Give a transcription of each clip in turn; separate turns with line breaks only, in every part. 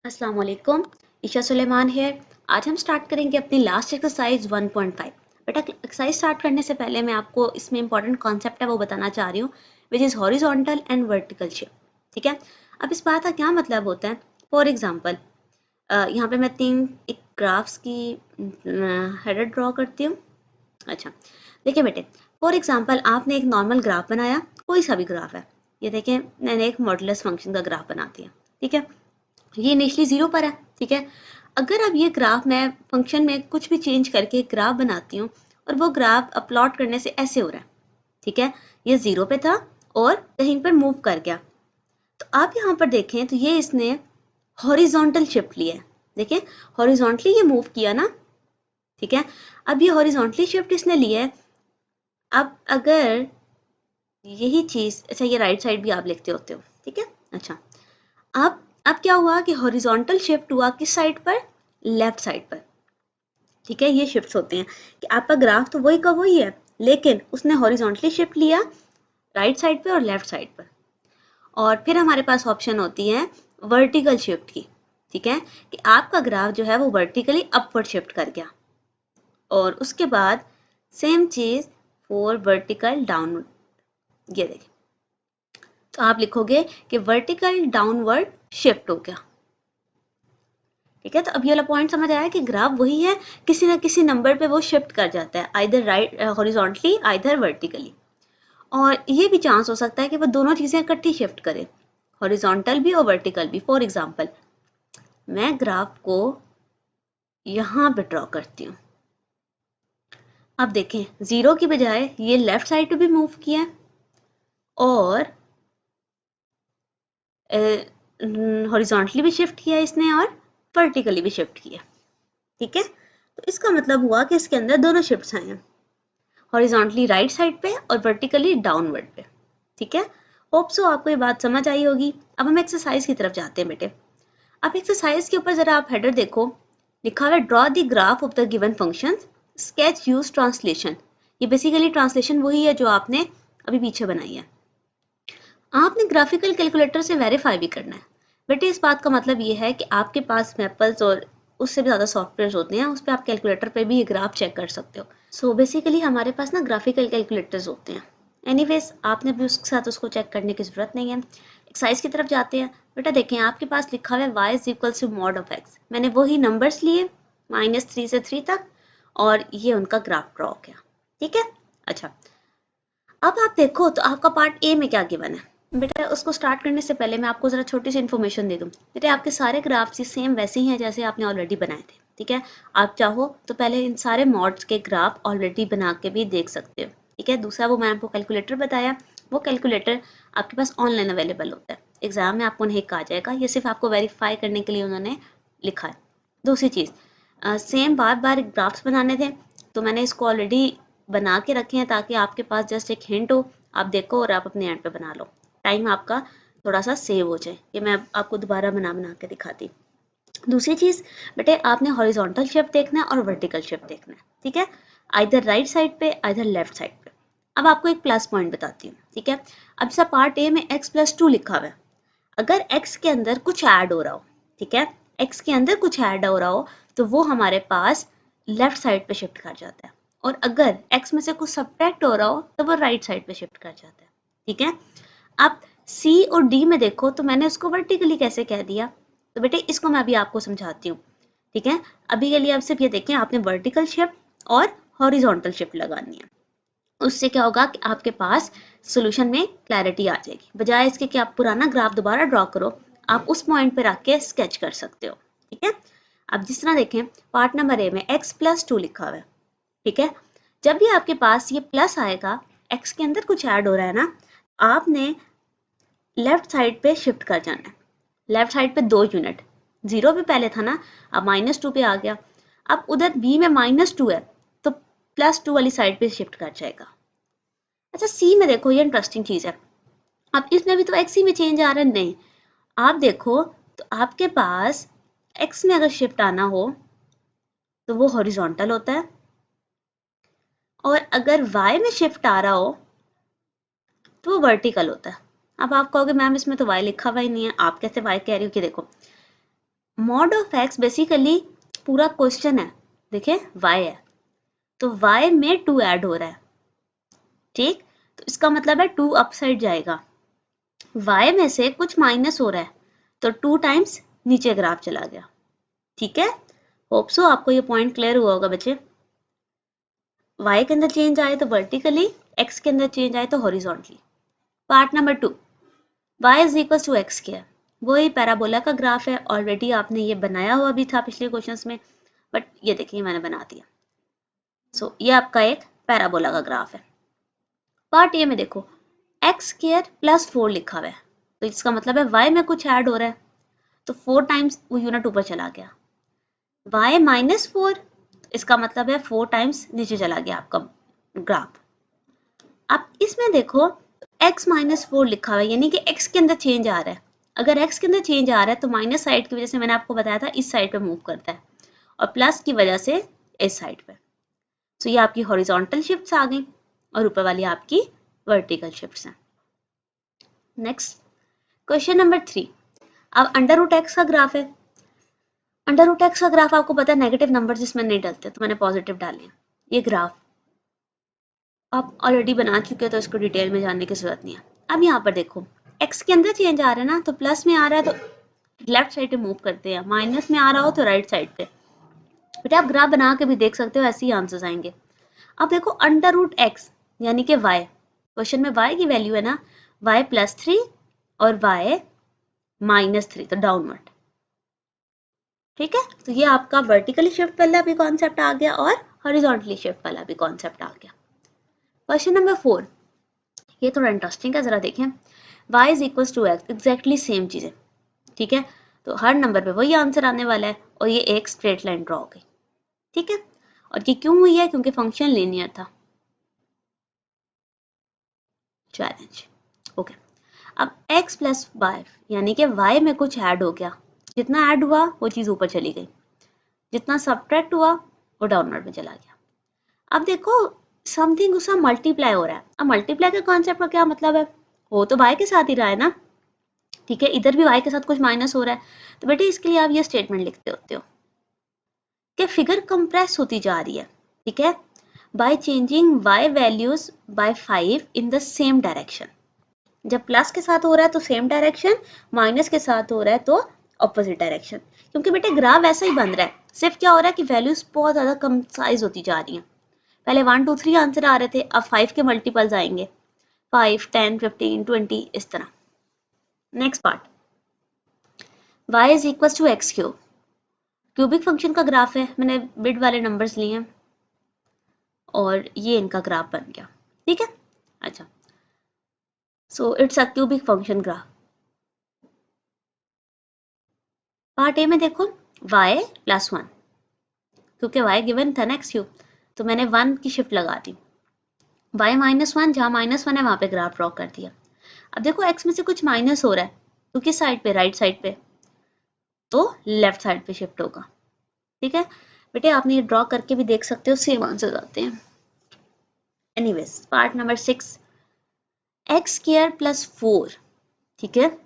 अस्सलाम वालेकुम, ईशा सुलेमान है। आज हम स्टार्ट करेंगे अपनी लास्ट एक्सरसाइज 1.5। बेटा एक्सरसाइज स्टार्ट करने से पहले मैं आपको इसमें इंपॉर्टेंट कॉन्सेप्ट है वो बताना चाह रही हूँ, which is horizontal and vertical shift. ठीक है, अब इस बात का क्या मतलब होता है। फॉर एग्जांपल यहाँ पे मैं तीन एक ग्राफ्स की हेडर ड्रॉ करती हूँ। अच्छा, देखिए बेटे, फॉर एग्जांपल आपने एक नॉर्मल ग्राफ बनाया, कोई सा भी ग्राफ है। ये देखें, मैंने एक मॉडुलस फंक्शन का ग्राफ बना दिया। ठीक है, ये इनिशियली जीरो पर है। ठीक है, अगर अब ये ग्राफ मैं फंक्शन में कुछ भी चेंज करके एक ग्राफ बनाती हूँ और वो ग्राफ अपलोड करने से ऐसे हो रहा है। ठीक है, ये जीरो पे था और कहीं पर मूव कर गया। तो आप यहाँ पर देखें तो ये इसने हॉरिजॉन्टल शिफ्ट लिया है। देखिए, हॉरिजॉन्टली ये मूव किया ना। ठीक है, अब ये हॉरिजॉन्टली शिफ्ट इसने लिया है। अब अगर यही चीज, अच्छा ये राइट साइड भी आप लिखते होते हो। ठीक है, अच्छा, अब क्या हुआ कि हॉरिजॉन्टल शिफ्ट हुआ किस साइड पर, लेफ्ट साइड पर। ठीक है, ये शिफ्ट्स होते हैं कि आपका ग्राफ तो वही का वही है, लेकिन उसने हॉरिजॉन्टली शिफ्ट लिया राइट साइड पे और लेफ्ट साइड पर। और फिर हमारे पास ऑप्शन होती है वर्टिकल शिफ्ट की। ठीक है, कि आपका ग्राफ जो है वो वर्टिकली अपवर्ड शिफ्ट कर गया। और उसके बाद सेम चीज फॉर वर्टिकल डाउनवर्ड। ये देखिए, तो आप लिखोगे कि वर्टिकल डाउनवर्ड शिफ्ट हो गया। ठीक है, तो अब ये वाला पॉइंट समझ आया कि ग्राफ वही है, किसी ना किसी नंबर पे वो शिफ्ट कर जाता है, either right horizontally either vertically. और ये भी चांस हो सकता है कि वो दोनों चीजें इकट्ठी शिफ्ट करे, हॉरिजॉन्टल भी और वर्टिकल भी। फॉर एग्जांपल मैं ग्राफ को यहाँ पे ड्रॉ करती हूँ। अब देखें, जीरो की बजाय ये लेफ्ट साइड पे भी मूव किया है और हॉरिजॉन्टली भी शिफ्ट किया है इसने और वर्टिकली भी शिफ्ट किया। ठीक है, तो इसका मतलब हुआ कि इसके अंदर दोनों शिफ्ट्स आए हैं, हॉरिजॉन्टली राइट साइड पे और वर्टिकली डाउनवर्ड पे। ठीक है, होप सो आपको ये बात समझ आई होगी। अब हम एक्सरसाइज की तरफ जाते हैं बेटे। अब एक्सरसाइज के ऊपर जरा आप हेडर देखो, लिखा हुआ है draw the graph of the given function, sketch use translation. ये बेसिकली ट्रांसलेशन वही है जो आपने अभी पीछे बनाई है। आपने ग्राफिकल कैलकुलेटर से वेरीफाई भी करना है। बेटे इस बात का मतलब ये है कि आपके पास मैपल्स और उससे भी ज़्यादा सॉफ्टवेयर होते हैं, उस पर आप कैलकुलेटर पे भी ये ग्राफ चेक कर सकते हो। सो बेसिकली हमारे पास ना ग्राफिकल कैलकुलेटर्स होते हैं। एनीवेज आपने भी उसके साथ उसको चेक करने की ज़रूरत नहीं है। एक्सरसाइज की तरफ जाते हैं। बेटा देखें, आपके पास लिखा हुआ है y is equal to mod of x। मैंने वही नंबर्स लिए -3 से 3 तक और ये उनका ग्राफ ड्रॉ किया। ठीक है, अच्छा, अब आप देखो तो आपका पार्ट ए में क्या गिवन है। बेटा उसको स्टार्ट करने से पहले मैं आपको जरा छोटी सी इन्फॉर्मेशन दे दूं। बेटे आपके सारे ग्राफ्स ही सेम वैसे ही हैं जैसे आपने ऑलरेडी बनाए थे। ठीक है, आप चाहो तो पहले इन सारे मॉड्स के ग्राफ ऑलरेडी बना के भी देख सकते हो। ठीक है, दूसरा वो मैंने आपको कैलकुलेटर बताया, वो कैलकुलेटर आपके पास ऑनलाइन अवेलेबल होता है, एग्जाम में आपको नहीं कहा जाएगा, ये सिर्फ आपको वेरीफाई करने के लिए उन्होंने लिखा है। दूसरी चीज़, सेम बार बार ग्राफ्स बनाने थे तो मैंने इसको ऑलरेडी बना के रखे हैं ताकि आपके पास जस्ट एक हिंट हो, आप देखो और आप अपने एंड पे बना लो, टाइम आपका थोड़ा सा सेव हो जाए। ये मैं आपको दोबारा बना बना के दिखाती। दूसरी चीज़ बेटे, आपने हॉरिजॉन्टल शिफ्ट देखना है और वर्टिकल शिफ्ट देखना है। ठीक है, आइधर राइट साइड पे आइधर लेफ्ट साइड पे। अब आपको एक प्लस पॉइंट बताती हूँ। ठीक है, अब जैसा पार्ट ए में x+2 लिखा हुआ है, अगर x के अंदर कुछ ऐड हो रहा हो, ठीक है, x के अंदर कुछ ऐड हो रहा हो तो वो हमारे पास लेफ्ट साइड पे शिफ्ट कर जाता है, और अगर x में से कुछ सब्ट्रैक्ट हो रहा हो तो वो राइट साइड पे शिफ्ट कर जाता है। ठीक है, अब c और d में देखो तो मैंने उसको वर्टिकली कैसे कह दिया, तो बेटे इसको मैं अभी आपको समझाती हूँ। ठीक है, अभी के लिए आप सिर्फ ये देखें, आपने वर्टिकल शिफ्ट और हॉरिजॉन्टल शिफ्ट लगानी है। उससे क्या होगा कि आपके पास सॉल्यूशन में क्लैरिटी आ जाएगी, बजाय इसके कि आप पुराना ग्राफ दोबारा ड्रॉ करो, आप उस पॉइंट पे रख के स्केच कर सकते हो। ठीक है, अब जिस तरह देखें, पार्ट नंबर ए में x+2 लिखा हुआ है। ठीक है, जब भी आपके पास ये प्लस आएगा, x के अंदर कुछ ऐड हो रहा है ना, आपने लेफ्ट साइड पे शिफ्ट कर जाना है। लेफ्ट साइड पे 2 यूनिट, जीरो पे पहले था ना, अब -2 पे आ गया। अब उधर b में -2 है तो +2 वाली साइड पे शिफ्ट कर जाएगा। अच्छा, सी में देखो, ये इंटरेस्टिंग चीज है। अब इसमें भी तो एक्स ही में चेंज आ रहा है, नहीं, आप देखो तो आपके पास एक्स में अगर शिफ्ट आना हो तो वो हॉरिजॉन्टल होता है, और अगर वाई में शिफ्ट आ रहा हो तो वो वर्टिकल होता है। अब आप कहोगे मैम इसमें तो वाई लिखा हुआ ही नहीं है, आप कैसे वाई कह रही हो, कि देखो मॉड ऑफ एक्स बेसिकली पूरा क्वेश्चन है, देखिए y है तो y में 2 ऐड हो रहा है, ठीक, तो इसका मतलब है 2 अप साइड जाएगा, y में से कुछ माइनस हो रहा है तो 2 टाइम्स नीचे ग्राफ चला गया, ठीक है। होप सो आपको ये पॉइंट क्लियर हुआ होगा बच्चे। y के अंदर चेंज आए तो वर्टिकली, x के अंदर चेंज आए तो horizontally. Part number 2, y is equal to X square, वही पैराबोला का ग्राफ है, ऑलरेडी आपने ये बनाया हुआ भी था पिछले क्वेश्चंस में, बट ये देखिए मैंने बना दिया। सो ये आपका एक पैराबोला का ग्राफ है। पार्ट ए में देखो एक्स स्क्वायर प्लस 4 लिखा हुआ है, तो इसका मतलब है y में कुछ ऐड हो रहा है, तो 4 टाइम्स वो यूनिट ऊपर चला गया। y माइनस 4, इसका मतलब है 4 टाइम्स नीचे चला गया आपका ग्राफ। अब इसमें देखो x माइनस 4 लिखा हुआ है, यानी कि x के अंदर चेंज आ रहा है। अगर x के अंदर चेंज आ रहा है तो माइनस साइड की वजह से मैंने आपको बताया था इस साइड पे मूव करता है, और प्लस की वजह से इस साइड पे। तो ये आपकी हॉरिजॉन्टल शिफ्ट्स आ गई और ऊपर वाली आपकी वर्टिकल शिफ्ट्स हैं। नेक्स्ट क्वेश्चन नंबर 3, अब अंडर रूट एक्स का ग्राफ है। अंडर रूट एक्स का ग्राफ आपको पता है नेगेटिव नंबर जिसमें नहीं डलते, तो मैंने पॉजिटिव डाले। ये ग्राफ आप ऑलरेडी बना चुके हो तो इसको डिटेल में जानने की जरूरत नहीं है। अब यहाँ पर देखो एक्स के अंदर चेंज आ रहा है ना, तो प्लस में आ रहा है तो लेफ्ट साइड पे मूव करते हैं, माइनस में आ रहा हो तो राइट साइड पे। बेटा आप ग्राफ बना के भी देख सकते हो, ऐसे ही आंसर्स आएंगे। अब देखो अंडर रूट एक्स यानी कि y, क्वेश्चन में y की वैल्यू है ना, y प्लस 3 और y माइनस 3, तो डाउनवर्ड, ठीक है। तो ये आपका वर्टिकली शिफ्ट वाला भी कॉन्सेप्ट आ गया और हॉरिजॉन्टली शिफ्ट वाला भी कॉन्सेप्ट आ गया। क्वेश्चन नंबर 4, ये थोड़ा इंटरेस्टिंग है, जरा देखें। y is equal to X, exactly same चीजें, ठीक है, तो हर नंबर पे वही आंसर आने वाला है, और ये एक स्ट्रेट लाइन ड्रॉ हो गई, ठीक है। और ये क्यों हुई है, क्योंकि फंक्शन लीनियर था। Challenge, okay. अब x प्लस वाई यानी कि y में कुछ ऐड हो गया, जितना ऐड हुआ वो चीज ऊपर चली गई, जितना सब्ट्रैक्ट हुआ वो डाउनवर्ड में चला गया। अब देखो समथिंग उसका मल्टीप्लाई हो रहा है। अब मल्टीप्लाई के कॉन्सेप्ट का क्या मतलब है, वो तो y के साथ ही रहा है ना, ठीक है, इधर भी y के साथ कुछ माइनस हो रहा है, तो बेटे इसके लिए आप ये स्टेटमेंट लिखते होते हो कि फिगर कंप्रेस होती जा रही है, ठीक है, by changing y values by 5 in the same direction. जब प्लस के साथ हो रहा है तो सेम डायरेक्शन, माइनस के साथ हो रहा है तो ऑपोजिट डायरेक्शन, क्योंकि बेटे ग्राफ वैसा ही बन रहा है, सिर्फ क्या हो रहा है कि वैल्यूज बहुत ज्यादा कम साइज होती जा रही हैं। पहले 1 2 3 आंसर आ रहे थे, अब 5 के मल्टीपल्स आएंगे, 5 10 15 20 इस तरह। Next part, y is equal to X cube, cubic function का ग्राफ है, मैंने बिड वाले नंबर्स लिए हैं और ये इनका ग्राफ बन गया, ठीक है। अच्छा, so it's a cubic function graph. Part A में देखो y प्लस 1, क्योंकि y गिवन था ना एक्स क्यूब, तो मैंने 1 की शिफ्ट लगा दी। y माइनस 1, जहाँ माइनस 1 है वहां पे ग्राफ ड्रॉ कर दिया। अब देखो x में से कुछ माइनस हो रहा है, तो किस साइड पे, राइट साइड पे, तो लेफ्ट साइड पे शिफ्ट होगा, ठीक है। बेटे आपने ये ड्रॉ करके भी देख सकते हो, सेम आंसर आते हैं। Anyways part number 6, x square plus 4, ठीक है,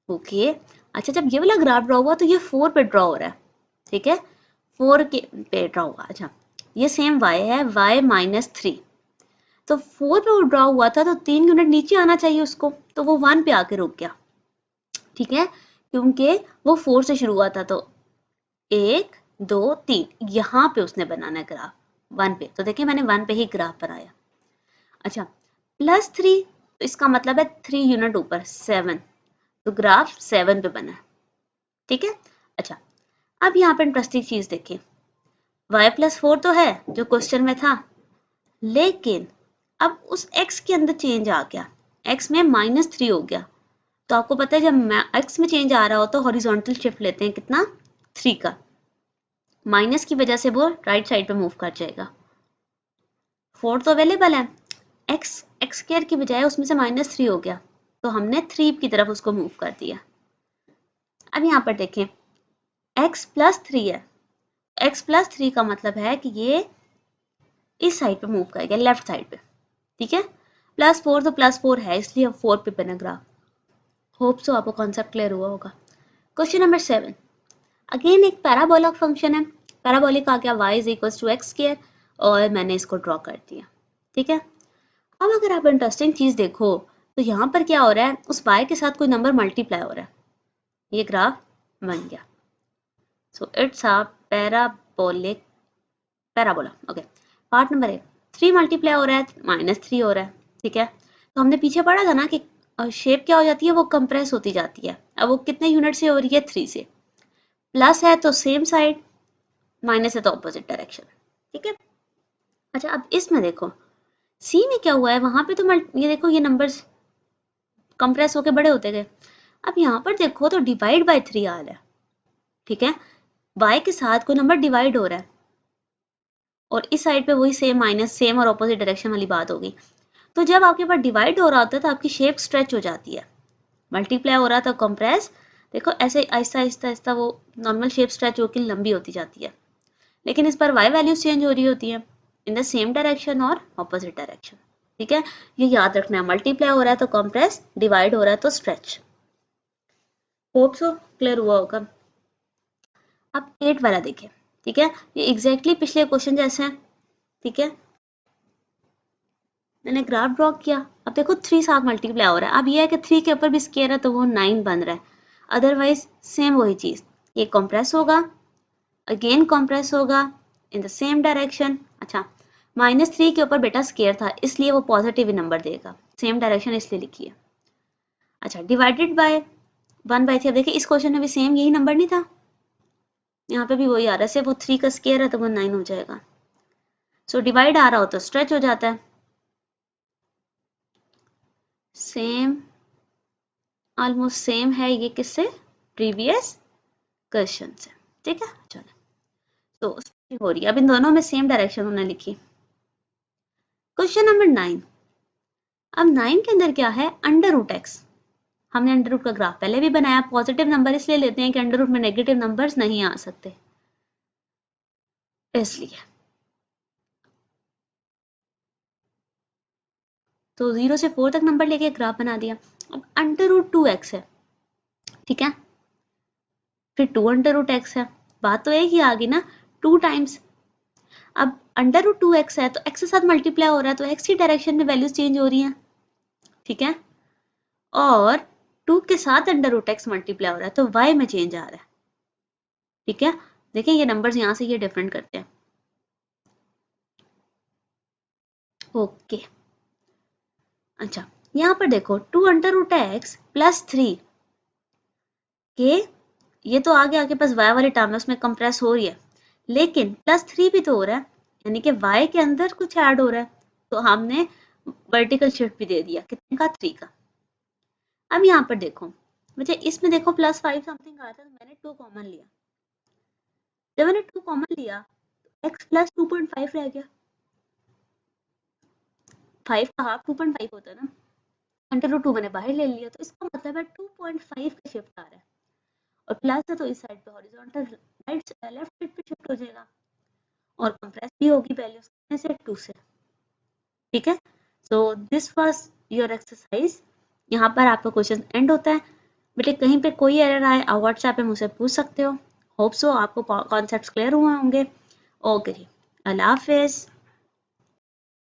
ओके। अच्छा जब ये वाला ग्राफ ड्रॉ हुआ तो ये 4 पे ड्रॉ हो रहा है, ठीक है, 4 के पे ड्रॉ हुआ। अच्छा ये सेम y है, y माइनस 3, तो 4 पे वो ड्रॉ हुआ था तो 3 यूनिट नीचे आना चाहिए उसको, तो वो 1 पे आके रुक गया, ठीक है, क्योंकि वो 4 से शुरू हुआ था, तो 1 2 3 यहाँ पे उसने बनाना है ग्राफ 1 पे, तो देखिए मैंने 1 पे ही ग्राफ बनाया। अच्छा प्लस 3, तो इसका मतलब है 3 यूनिट ऊपर 7, तो ग्राफ 7 पे बना है, ठीक है। अच्छा अब यहाँ पे इंटरेस्टिंग चीज देखिए, y प्लस 4 तो है जो क्वेश्चन में था, लेकिन अब उस x के अंदर चेंज आ गया, x में माइनस 3 हो गया, तो आपको पता है जब x में चेंज आ रहा हो तो हॉरिजॉन्टल शिफ्ट लेते हैं कितना, 3 का, माइनस की वजह से वो राइट साइड पे मूव कर जाएगा। 4 तो अवेलेबल है, x स्क्वायर की बजाय उसमें से माइनस 3 हो गया, तो हमने 3 की तरफ उसको मूव कर दिया। अब यहाँ पर देखें x प्लस 3 है, x प्लस 3 का मतलब है कि ये इस साइड पे मूव करेगा, लेफ्ट साइड पे, ठीक है। प्लस 4 तो प्लस 4 है, इसलिए 4 पे बना ग्राफ। होप सो आपको कॉन्सेप्ट क्लियर हुआ होगा। क्वेश्चन नंबर 7, अगेन एक पैराबोलिक फंक्शन है, पैराबोलिक आ गया y is equal to X square और मैंने इसको ड्रॉ कर दिया, ठीक है। अब अगर आप इंटरेस्टिंग चीज देखो तो यहाँ पर क्या हो रहा है, उस y के साथ कोई नंबर मल्टीप्लाई हो रहा है, ये ग्राफ बन गया। So it's a parabolic parabola. Okay, part number A, 3 multiply हो रहा है, -3 हो रहा है, ठीक है। तो हमने पीछे पढ़ा था ना कि शेप क्या हो जाती है, वो कंप्रेस होती जाती है। अब वो कितने यूनिट से हो रही है, 3 से। प्लस है तो सेम साइड, माइनस है तो ऑपोजिट डायरेक्शन, ठीक है। अच्छा अब इसमें देखो सी में क्या हुआ है, वहां पे तो ये देखो ये नंबर्स कंप्रेस होके बड़े होते गए। अब यहाँ पर देखो तो डिवाइड बाय 3 आ रहा है, ठीक है। y के साथ कोई नंबर डिवाइड हो रहा है और इस साइड पे वही सेम माइनस, सेम और ऑपोजिट डायरेक्शन वाली बात होगी। तो जब आपके पास डिवाइड हो रहा होता है तो आपकी शेप स्ट्रेच हो जाती है, मल्टीप्लाई हो रहा था कंप्रेस, देखो ऐसे आहिस्ता आहिस्ता आहिस्ता वो नॉर्मल शेप स्ट्रेच होकर लंबी होती जाती है। लेकिन इस पर y वैल्यूज चेंज हो रही होती है इन द सेम डायरेक्शन और ऑपोजिट डायरेक्शन, ठीक है। ये याद रखना है, मल्टीप्लाई हो रहा है तो कंप्रेस, डिवाइड हो रहा है तो स्ट्रेच। होप सो क्लियर हुआ होगा। अब 8 वाला देखें, ठीक है। ये एग्जैक्टली पिछले क्वेश्चन जैसे हैं, ठीक है। मैंने ग्राफ ड्रॉ किया, अब देखो 3 साथ मल्टीप्लाई हो रहा है। अब ये है कि 3 के ऊपर भी स्केयर है तो वो 9 बन रहा है, अदरवाइज सेम वही चीज, ये कंप्रेस होगा, अगेन कंप्रेस होगा इन द सेम डायरेक्शन। अच्छा -3 के ऊपर बेटा स्केयर था इसलिए वो पॉजिटिव नंबर देगा, सेम डायरेक्शन इसलिए लिखी है। अच्छा डिवाइडेड बाय 1/3, अब देखिए इस क्वेश्चन में भी सेम यही नंबर नहीं था, यहाँ पे भी वही आ रहा है, सिर्फ वो 3 का स्केयर है तो वो 9 हो जाएगा। सो डिवाइड आ रहा हो तो स्ट्रेच हो जाता है, सेम ऑलमोस्ट सेम है ये किससे, प्रीवियस क्वेश्चन से, ठीक है। चलो तो हो रही है, अब इन दोनों में सेम डायरेक्शन उन्होंने लिखी। क्वेश्चन नंबर 9, अब 9 के अंदर क्या है, अंडर रूट एक्स। हमने अंडर रूट का ग्राफ पहले भी बनाया, पॉजिटिव नंबर इसलिए लेते हैं कि अंडर रूट में नेगेटिव नंबर्स नहीं आ सकते, इसलिए। तो 0 से 4 तक नंबर लेके ग्राफ बना दिया। अब अंडर रूट 2x है, ठीक है, फिर 2 अंडर रूट एक्स है, बात तो एक ही आ गई ना, 2 टाइम्स। अब अंडर रूट 2x है तो x के साथ मल्टीप्लाई हो रहा है तो x की डायरेक्शन में वैल्यूज चेंज हो रही हैं, ठीक है। और 2 के साथ अंडर रूट एक्स मल्टीप्लाई हो रहा है तो y में चेंज आ रहा है, ठीक है। देखिए ये नंबर्स यहाँ से ये डिफरेंट करते हैं, ओके। अच्छा यहाँ पर देखो 2 अंडर रूट एक्स प्लस 3 के, ये तो आगे आगे बस y वाली टर्म है उसमें कंप्रेस हो रही है, लेकिन +3 भी तो हो रहा है, यानी कि y के अंदर कुछ ऐड हो रहा है, तो हमने वर्टिकल शिफ्ट भी दे दिया, कितने का, 3 का। अब यहाँ पर देखो मुझे इसमें देखो +5 समथिंग आया था तो मैंने 2 कॉमन लिया, जब मैंने 2 कॉमन लिया तो x प्लस 2.5 रह गया, 5 का हाफ 2.5 होता है ना, अंडर रूट 2 मैंने बाहर ले लिया तो इसका मतलब है 2.5 का शिफ्ट आ रहा है, और प्लस है तो इस साइड पे हॉरिजॉन्टल राइट लेफ्ट साइड पे शिफ्ट हो जाएगा, और कंप्रेस भी होगी वैल्यूज कितने से, 2 से, ठीक है। So this was your exercise, यहाँ पर आपका क्वेश्चन एंड होता है। बेटे कहीं पे कोई एरर आए आप व्हाट्सएप पे मुझसे पूछ सकते हो। होप सो आपको कॉन्सेप्ट्स क्लियर हुए होंगे। ओके जी, अल्लाह हाफिज़।